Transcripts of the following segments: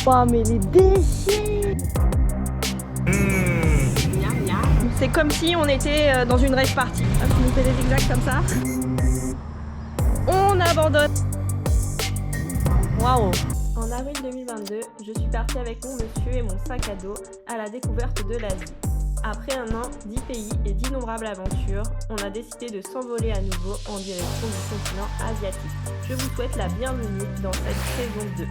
Oh mais les déchets. C'est comme si on était dans une rave party. Ah, tu nous fais des zigzags comme ça. On abandonne. Waouh. En avril 2022, je suis partie avec mon monsieur et mon sac à dos à la découverte de l'Asie. Après un an, 10 pays et d'innombrables aventures, on a décidé de s'envoler à nouveau en direction du continent asiatique. Je vous souhaite la bienvenue dans cette saison 2.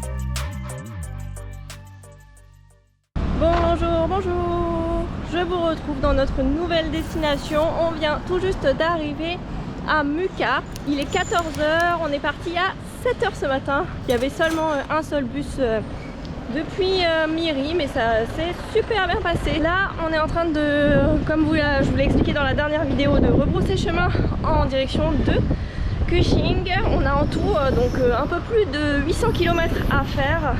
Bonjour, bonjour. Je vous retrouve dans notre nouvelle destination. On vient tout juste d'arriver à Muka. Il est 14h, on est parti à 7h ce matin. Il y avait seulement un seul bus depuis Miri, mais ça s'est super bien passé. Là, on est en train de, comme je vous l'ai expliqué dans la dernière vidéo, de rebrousser chemin en direction de Kuching. On a en tout donc un peu plus de 800 km à faire.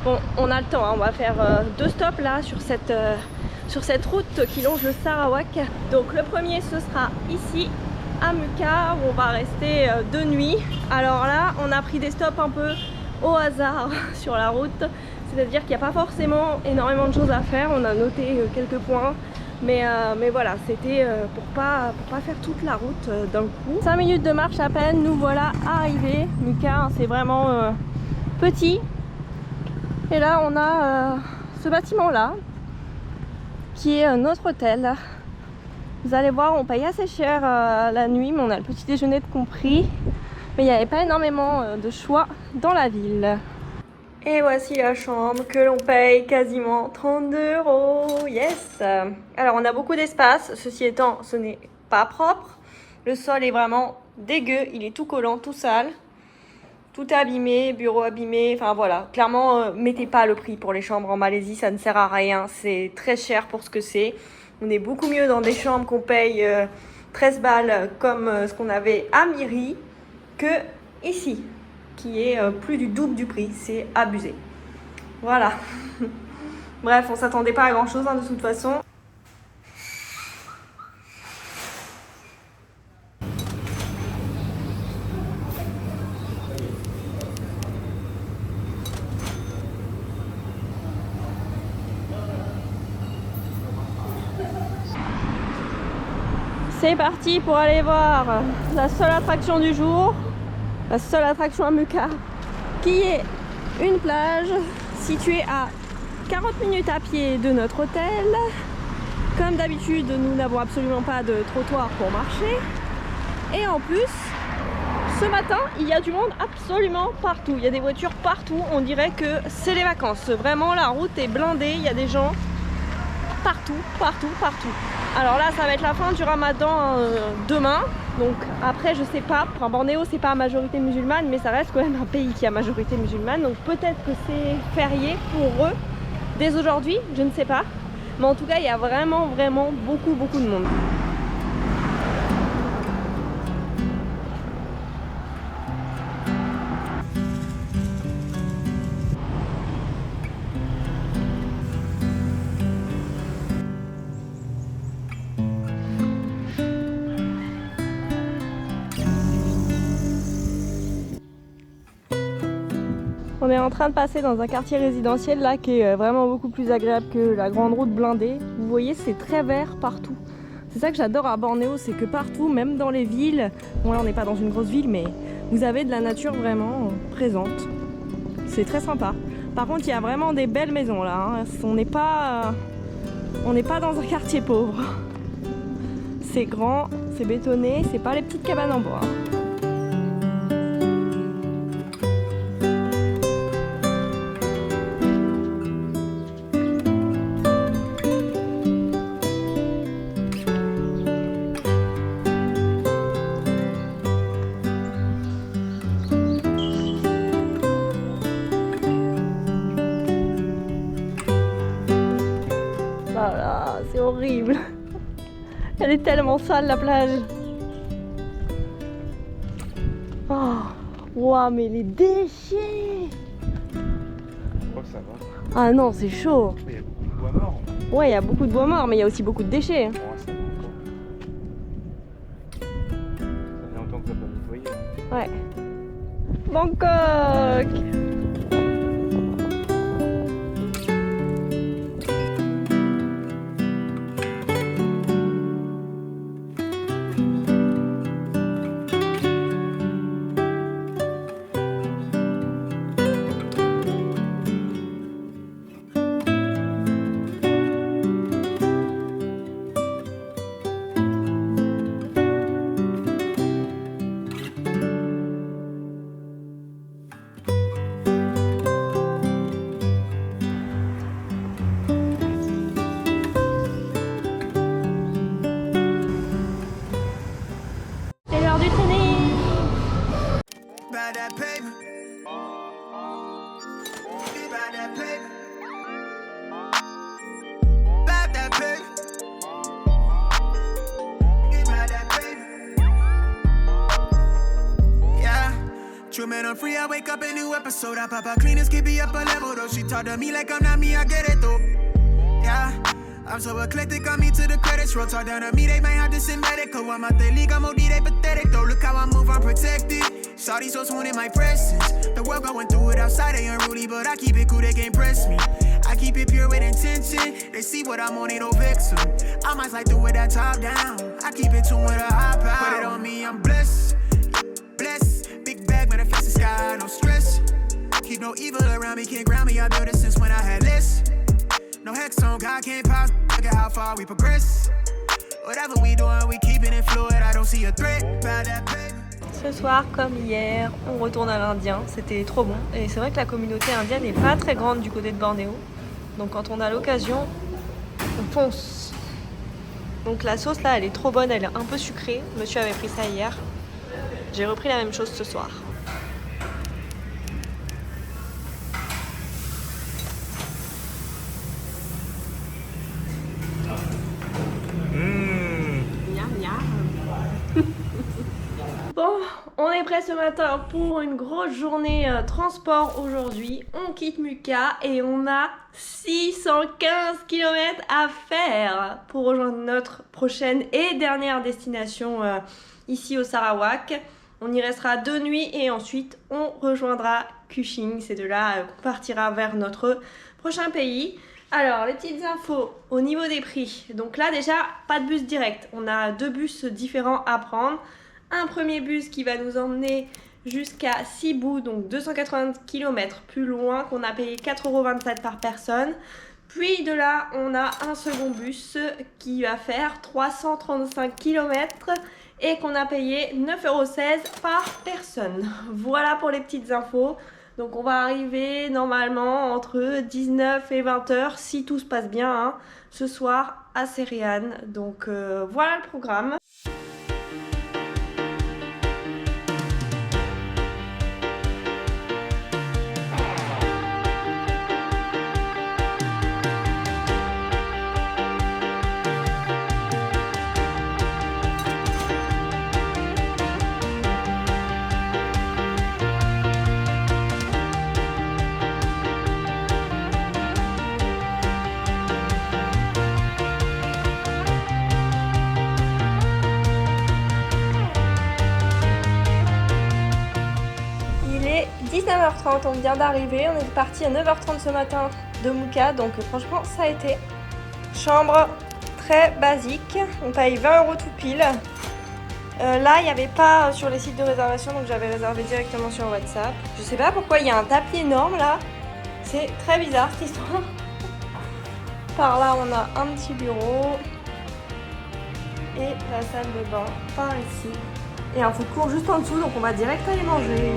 Bon, on a le temps, hein. On va faire 2 stops là sur cette route qui longe le Sarawak. Donc le premier, ce sera ici à Muka, où on va rester 2 nuits. Alors là, on a pris des stops un peu au hasard sur la route. C'est-à-dire qu'il n'y a pas forcément énormément de choses à faire. On a noté quelques points. Mais voilà, c'était pour pas faire toute la route d'un coup. 5 minutes de marche à peine, nous voilà arrivés. Muka, hein, c'est vraiment petit. Et là, on a ce bâtiment-là, qui est notre hôtel. Vous allez voir, on paye assez cher la nuit, mais on a le petit déjeuner de compris. Mais il n'y avait pas énormément de choix dans la ville. Et voici la chambre que l'on paye quasiment 32 €. Yes! Alors on a beaucoup d'espace, ceci étant, ce n'est pas propre. Le sol est vraiment dégueu, il est tout collant, tout sale. Tout est abîmé, bureau abîmé, enfin voilà. Clairement, mettez pas le prix pour les chambres en Malaisie, ça ne sert à rien. C'est très cher pour ce que c'est. On est beaucoup mieux dans des chambres qu'on paye 13 balles comme ce qu'on avait à Miri que ici, qui est plus du double du prix. C'est abusé. Voilà. Bref, on s'attendait pas à grand chose hein, de toute façon. C'est parti pour aller voir la seule attraction du jour, la seule attraction à Muka, qui est une plage située à 40 minutes à pied de notre hôtel. Comme d'habitude, nous n'avons absolument pas de trottoir pour marcher. Et en plus, ce matin, il y a du monde absolument partout. Il y a des voitures partout, on dirait que c'est les vacances. Vraiment, la route est blindée, il y a des gens partout, partout, partout. Alors là, ça va être la fin du ramadan demain. Donc après, je sais pas. Enfin, Bornéo, c'est pas à majorité musulmane, mais ça reste quand même un pays qui a majorité musulmane. Donc peut-être que c'est férié pour eux dès aujourd'hui, je ne sais pas. Mais en tout cas, il y a vraiment beaucoup de monde. On est en train de passer dans un quartier résidentiel là qui est vraiment beaucoup plus agréable que la grande route blindée. Vous voyez, c'est très vert partout. C'est ça que j'adore à Bornéo, c'est que partout, même dans les villes, bon là on n'est pas dans une grosse ville, mais vous avez de la nature vraiment présente. C'est très sympa. Par contre, il y a vraiment des belles maisons là. Hein. On n'est pas dans un quartier pauvre. C'est grand, c'est bétonné, c'est pas les petites cabanes en bois. Voilà, c'est horrible. Elle est tellement sale la plage. Oh, wow, mais les déchets. Oh, ça va. Ah non, c'est chaud. Mais il y a beaucoup de bois mort. Ouais, il y a beaucoup de bois mort, mais il y a aussi beaucoup de déchets. Bon, ça va encore. Ça fait longtemps que t'as pas nettoyé. Ouais. Bangkok. about that paper. Be about that paper. About that paper. Be about that paper. Yeah. True man, I'm free. I wake up a new episode. I pop out cleaners, keep me up a level though. She talk to me like I'm not me. I get it though. Yeah. I'm so eclectic, on me to the credits roll. Talk down to me, they might have to send medical. I'm out the league, I'm OD, they pathetic though. Look how I move, I'm protected. Shawty so swoon in my presence. The world going through it outside, they unruly, but I keep it cool, they can't press me. I keep it pure with intention. They see what I'm on, ain't no vixen. I might slide through with that top down. I keep it tuned with a high power. Put it on me, I'm blessed. Blessed. Big bag, manifest the sky, no stress. Keep no evil around me, can't ground me. I built it since when I had less. No hex on, God can't pause. Look at how far we progress. Whatever we doing, we keeping it fluid. I don't see a threat. Ce soir, comme hier, on retourne à l'Indien. C'était trop bon. Et c'est vrai que la communauté indienne n'est pas très grande du côté de Bornéo. Donc quand on a l'occasion, on fonce. Donc la sauce là, elle est trop bonne. Elle est un peu sucrée. Monsieur avait pris ça hier. J'ai repris la même chose ce soir. Bon, on est prêt ce matin pour une grosse journée transport aujourd'hui. On quitte Muka et on a 615 km à faire pour rejoindre notre prochaine et dernière destination ici au Sarawak. On y restera 2 nuits et ensuite on rejoindra Kuching. C'est de là qu'on partira vers notre prochain pays. Alors, les petites infos au niveau des prix. Donc là déjà, pas de bus direct. On a 2 bus différents à prendre. Un premier bus qui va nous emmener jusqu'à Cebu, donc 280 km plus loin, qu'on a payé 4,27€ par personne. Puis de là, on a un second bus qui va faire 335 km et qu'on a payé 9,16€ par personne. Voilà pour les petites infos. Donc on va arriver normalement entre 19 et 20h si tout se passe bien hein, ce soir à Serian. Donc voilà le programme. Il est 19h30, on vient d'arriver, on est parti à 9h30 ce matin de Muka, donc franchement ça a été chambre très basique, on paye 20€ tout pile. Là il n'y avait pas sur les sites de réservation, donc j'avais réservé directement sur WhatsApp. Je sais pas pourquoi il y a un tapis énorme là, c'est très bizarre cette histoire. Par là on a un petit bureau et la salle de bain par ici. Et un food court juste en dessous, donc on va direct aller manger.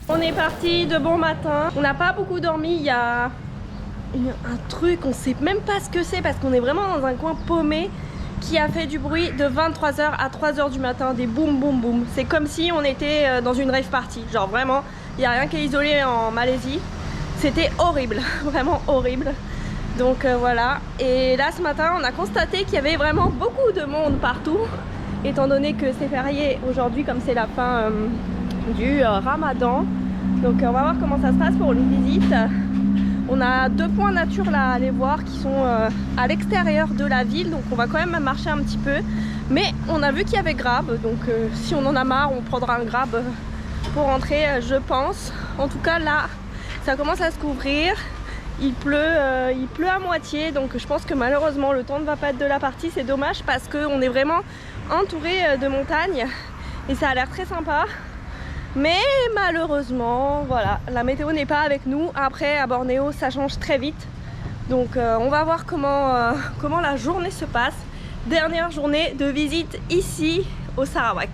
On est parti de bon matin. On n'a pas beaucoup dormi, il y a un truc, on sait même pas ce que c'est parce qu'on est vraiment dans un coin paumé qui a fait du bruit de 23h à 3h du matin, des boum boum boum. C'est comme si on était dans une rave party, genre vraiment, il n'y a rien qui est isolé en Malaisie. C'était horrible, vraiment horrible. Donc voilà, et là ce matin on a constaté qu'il y avait vraiment beaucoup de monde partout, étant donné que c'est férié aujourd'hui comme c'est la fin du Ramadan. Donc on va voir comment ça se passe pour une visite. On a 2 points nature là à aller voir qui sont à l'extérieur de la ville, donc on va quand même marcher un petit peu. Mais on a vu qu'il y avait Grab, donc si on en a marre on prendra un Grab pour rentrer je pense. En tout cas là ça commence à se couvrir. Il pleut à moitié, donc je pense que malheureusement le temps ne va pas être de la partie. C'est dommage parce qu'on est vraiment entouré de montagnes et ça a l'air très sympa. Mais malheureusement, voilà, la météo n'est pas avec nous. Après, à Bornéo, ça change très vite. Donc on va voir comment la journée se passe. Dernière journée de visite ici au Sarawak.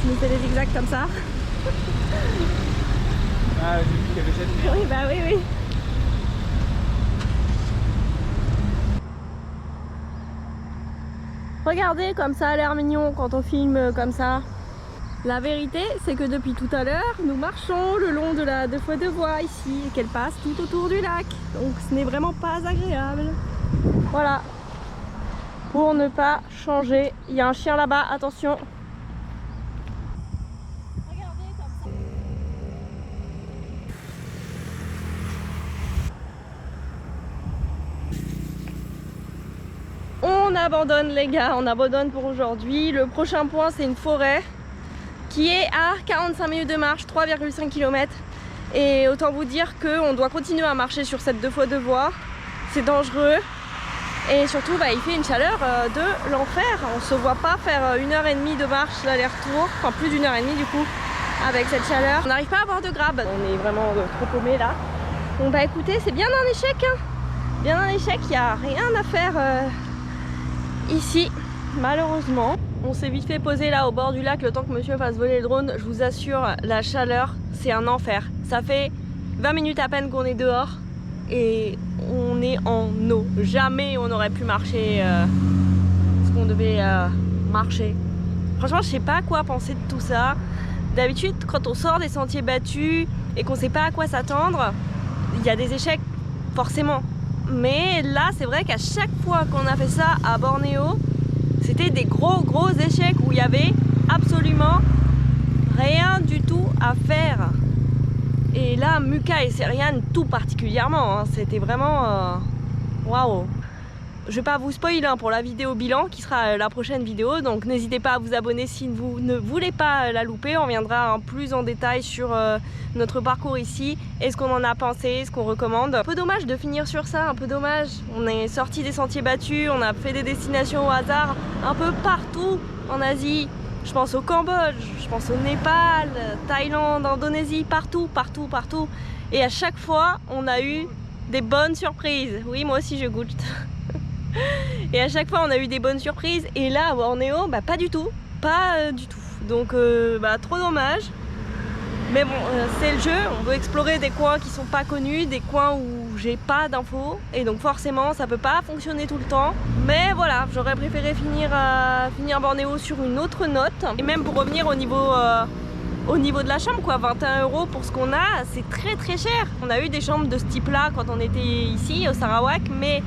qui nous fait des zigzags comme ça. Ah, j'ai vu qu'il y avait cette merde. Oui, bah oui, oui. Regardez comme ça a l'air mignon quand on filme comme ça. La vérité, c'est que depuis tout à l'heure, nous marchons le long de la 2x2 voies ici et qu'elle passe tout autour du lac. Donc ce n'est vraiment pas agréable. Voilà. Pour ne pas changer. Il y a un chien là-bas, attention. Regardez comme ça. On abandonne les gars, on abandonne pour aujourd'hui. Le prochain point, c'est une forêt qui est à 45 minutes de marche, 3,5 km. Et autant vous dire qu'on doit continuer à marcher sur cette 2x2 voies. C'est dangereux. Et surtout, bah, il fait une chaleur de l'enfer. On se voit pas faire 1h30 de marche l'aller-retour. Enfin, plus d'1h30 du coup, avec cette chaleur. On n'arrive pas à avoir de grab. On est vraiment trop paumé là. Bon bah écoutez, c'est bien un échec. Hein. Bien un échec, il n'y a rien à faire ici, malheureusement. On s'est vite fait poser là au bord du lac le temps que monsieur fasse voler le drone. Je vous assure, la chaleur, c'est un enfer. Ça fait 20 minutes à peine qu'on est dehors et on est en eau. Jamais on aurait pu marcher ce qu'on devait marcher. Franchement, je sais pas quoi penser de tout ça. D'habitude, quand on sort des sentiers battus et qu'on sait pas à quoi s'attendre, il y a des échecs forcément. Mais là, c'est vrai qu'à chaque fois qu'on a fait ça à Bornéo, c'était des gros échecs où il y avait absolument rien du tout à faire. Et là, Muka et Seriane tout particulièrement, hein, c'était vraiment waouh. Je vais pas vous spoiler pour la vidéo bilan qui sera la prochaine vidéo, donc n'hésitez pas à vous abonner si vous ne voulez pas la louper. On viendra plus en détail sur notre parcours ici et ce qu'on en a pensé, ce qu'on recommande. Un peu dommage de finir sur ça, un peu dommage. On est sorti des sentiers battus, on a fait des destinations au hasard un peu partout en Asie. Je pense au Cambodge, je pense au Népal, Thaïlande, Indonésie, partout. Et à chaque fois, on a eu des bonnes surprises. Oui, moi aussi je goûte. Et à chaque fois on a eu des bonnes surprises et là à Bornéo bah pas du tout, donc bah trop dommage, mais bon c'est le jeu, on veut explorer des coins qui sont pas connus, des coins où j'ai pas d'infos et donc forcément ça peut pas fonctionner tout le temps, mais voilà, j'aurais préféré finir Bornéo sur une autre note. Et même pour revenir au niveau de la chambre quoi, 21 € pour ce qu'on a, c'est très cher. On a eu des chambres de ce type là quand on était ici au Sarawak, mais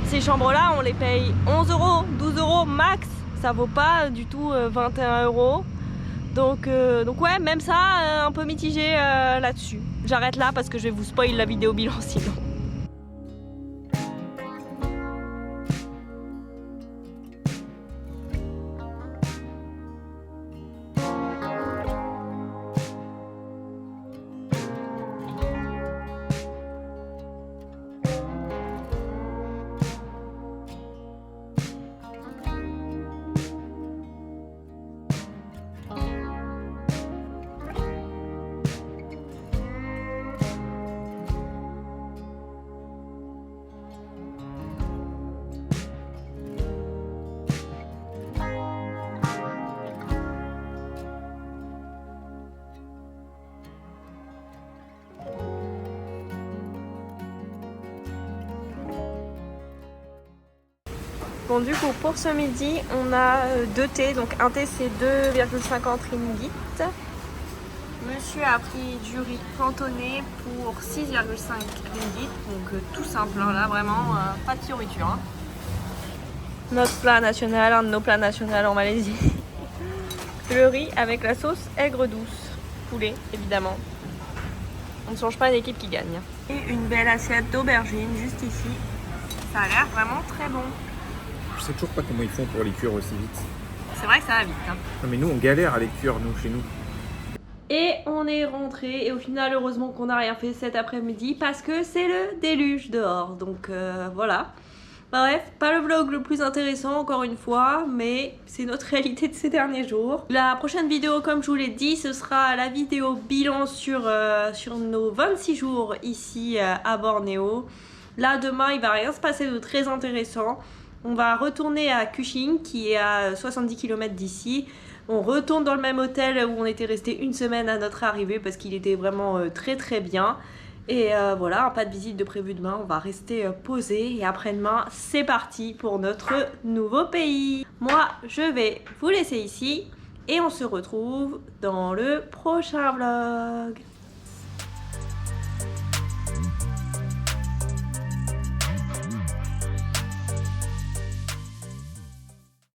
ces chambres-là, on les paye 11 €, 12 € max. Ça vaut pas du tout 21 €. Donc ouais, même ça, un peu mitigé là-dessus. J'arrête là parce que je vais vous spoiler la vidéo bilan sinon. Bon du coup pour ce midi on a 2 thés, donc un thé c'est 2,50 ringgit. Monsieur a pris du riz cantonné pour 6,5 ringgit, donc tout simple hein, là vraiment pas de fioriture. Hein. Notre plat national, un de nos plats nationaux en Malaisie. Le riz avec la sauce aigre douce, poulet évidemment. On ne change pas une équipe qui gagne. Et une belle assiette d'aubergines juste ici. Ça a l'air vraiment très bon. Je sais toujours pas comment ils font pour les cuire aussi vite. C'est vrai que ça va vite. Hein. Non mais nous on galère à les cuire nous chez nous. Et on est rentré et au final heureusement qu'on n'a rien fait cet après-midi parce que c'est le déluge dehors. Donc voilà. Bref, pas le vlog le plus intéressant encore une fois, mais c'est notre réalité de ces derniers jours. La prochaine vidéo, comme je vous l'ai dit, ce sera la vidéo bilan sur nos 26 jours ici à Bornéo. Là demain il va rien se passer de très intéressant. On va retourner à Kuching qui est à 70 km d'ici. On retourne dans le même hôtel où on était resté une semaine à notre arrivée parce qu'il était vraiment très très bien. Et voilà, pas de visite de prévu demain, on va rester posé et après-demain c'est parti pour notre nouveau pays. Moi je vais vous laisser ici et on se retrouve dans le prochain vlog.